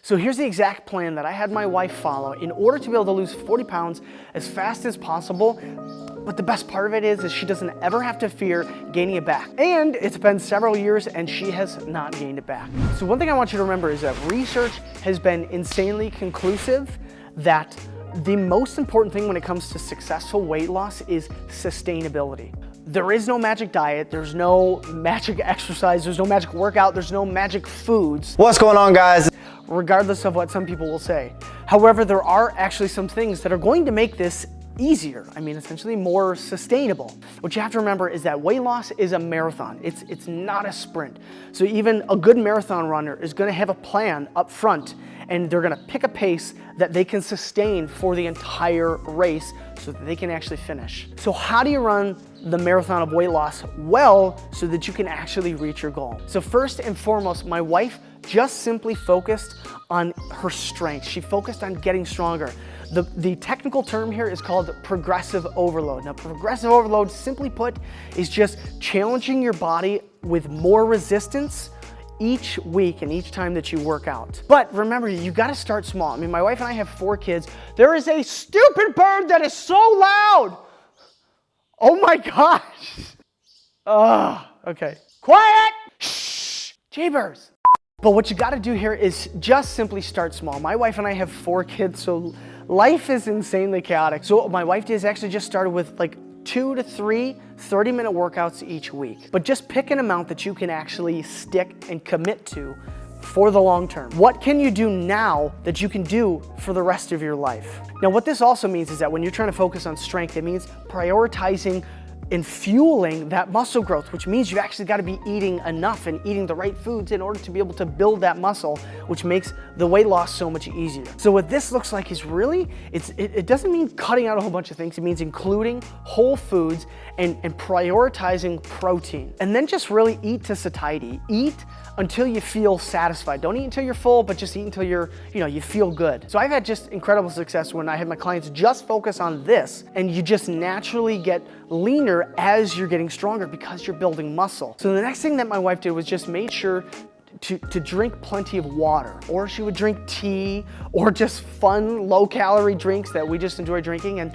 So here's the exact plan that I had my wife follow in order to be able to lose 40 pounds as fast as possible. But the best part of it is she doesn't ever have to fear gaining it back. And it's been several years and she has not gained it back. So one thing I want you to remember is that research has been insanely conclusive that the most important thing when it comes to successful weight loss is sustainability. There is no magic diet, there's no magic exercise, there's no magic workout, there's no magic foods. What's going on, guys? Regardless of what some people will say. However, there are actually some things that are going to make this easier. I mean, essentially more sustainable. What you have to remember is that weight loss is a marathon. It's not a sprint. So even a good marathon runner is gonna have a plan up front, and they're gonna pick a pace that they can sustain for the entire race so that they can actually finish. So how do you run the marathon of weight loss well so that you can actually reach your goal? So first and foremost, my wife just simply focused on her strength. She focused on getting stronger. The technical term here is called progressive overload. Now, progressive overload, simply put, is just challenging your body with more resistance each week and each time that you work out. But remember, you gotta start small. I mean, my wife and I have 4 kids. There is a stupid bird that is so loud. Oh my gosh. Okay. Quiet! Shh! Jaybirds. But what you gotta do here is just simply start small. My wife and I have 4 kids, so life is insanely chaotic. So what my wife did is actually just started with like 2 to 3 30-minute workouts each week. But just pick an amount that you can actually stick and commit to for the long term. What can you do now that you can do for the rest of your life? Now, what this also means is that when you're trying to focus on strength, it means prioritizing and fueling that muscle growth, which means you've actually got to be eating enough and eating the right foods in order to be able to build that muscle, which makes the weight loss so much easier. So what this looks like is really, it doesn't mean cutting out a whole bunch of things. It means including whole foods and prioritizing protein. And then just really eat to satiety. Eat until you feel satisfied. Don't eat until you're full, but just eat until you feel good. So I've had just incredible success when I have my clients just focus on this, and you just naturally get leaner as you're getting stronger because you're building muscle. So the next thing that my wife did was just made sure to drink plenty of water, or she would drink tea, or just fun low-calorie drinks that we just enjoy drinking. And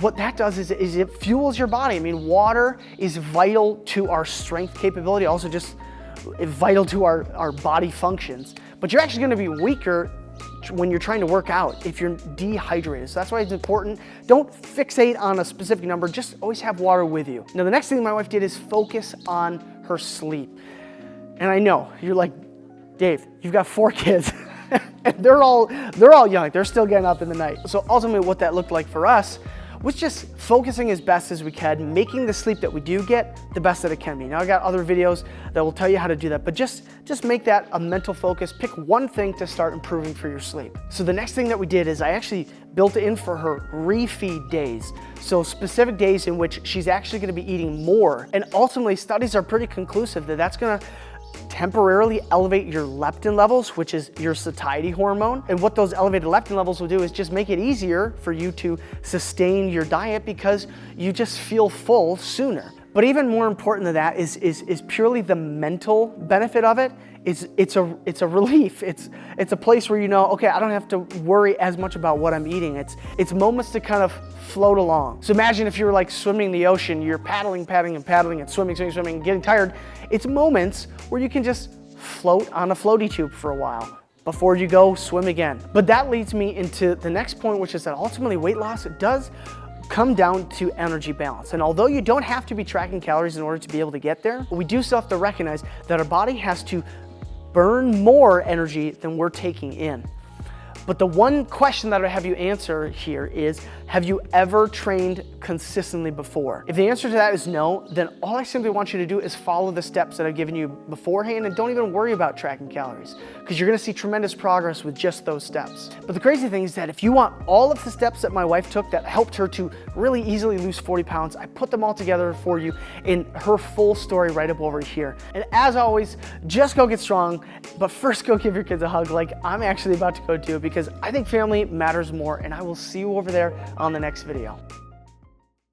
what that does is it fuels your body. I mean, water is vital to our strength capability, also just vital to our body functions. But you're actually gonna be weaker when you're trying to work out if you're dehydrated. So that's why it's important. Don't fixate on a specific number, just always have water with you. Now, the next thing my wife did is focus on her sleep. And I know, you're like, Dave, you've got 4 kids. And they're all young, they're still getting up in the night. So ultimately what that looked like for us was just focusing as best as we can, making the sleep that we do get the best that it can be. Now, I got other videos that will tell you how to do that, but just make that a mental focus. Pick one thing to start improving for your sleep. So the next thing that we did is I actually built in for her Refeed Days. So specific days in which she's actually gonna be eating more. And ultimately, studies are pretty conclusive that that's gonna temporarily elevate your leptin levels, which is your satiety hormone. And what those elevated leptin levels will do is just make it easier for you to sustain your diet because you just feel full sooner. But even more important than that is purely the mental benefit of it. It's a relief. It's a place where you know, okay, I don't have to worry as much about what I'm eating. It's moments to kind of float along. So imagine if you were like swimming in the ocean, you're paddling and swimming, getting tired. It's moments where you can just float on a floaty tube for a while before you go swim again. But that leads me into the next point, which is that ultimately weight loss, it does come down to energy balance. And although you don't have to be tracking calories in order to be able to get there, we do still have to recognize that our body has to burn more energy than we're taking in. But the one question that I have you answer here is, have you ever trained consistently before? If the answer to that is no, then all I simply want you to do is follow the steps that I've given you beforehand and don't even worry about tracking calories, because you're gonna see tremendous progress with just those steps. But the crazy thing is that if you want all of the steps that my wife took that helped her to really easily lose 40 pounds, I put them all together for you in her full story right up over here. And as always, just go get strong, but first go give your kids a hug like I'm actually about to go do, because I think family matters more, and I will see you over there on the next video.